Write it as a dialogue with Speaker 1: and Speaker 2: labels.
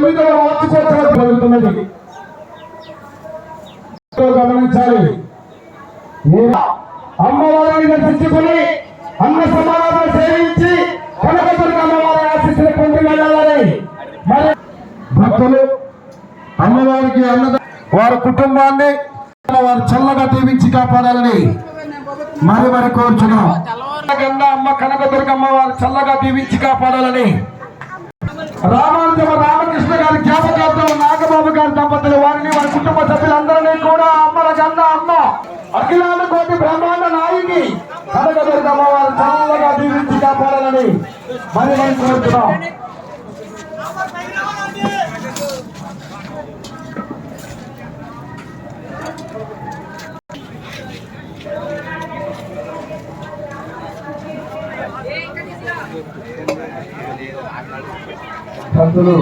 Speaker 1: 9వ వార్షికోత్సవం జరుగుతున్నది. గమనించాలి. అమ్మవారిని దర్శించుకుని అన్న సమారాధన సేవించి కనకదుర్గ అమ్మవారి ఆశీస్సులు పొంది వెళ్ళాలని మరి భక్తులు అమ్మవారికి వారి కుటుంబాన్ని వారు చల్లగా దీవించి కాపాడాలని మరి కోరుచున్నాం. అమ్మ కనకదుర్గమ్మ వారు చల్లగా దీవించి కాపాడాలని రామకృష్ణ గారి జ్ఞాపకార్థం నాగబాబు గారి దంపతులు వారిని వారి కుటుంబ సభ్యులందరినీ కూడా అమ్మల గన్న అమ్మ అఖిలాండ కోటి బ్రహ్మాండ నాయకి కనకదుర్గమ్మ వారు చల్లగా దీవించి కాపాడాలని మరి కోరుతున్నాం. భక్తులు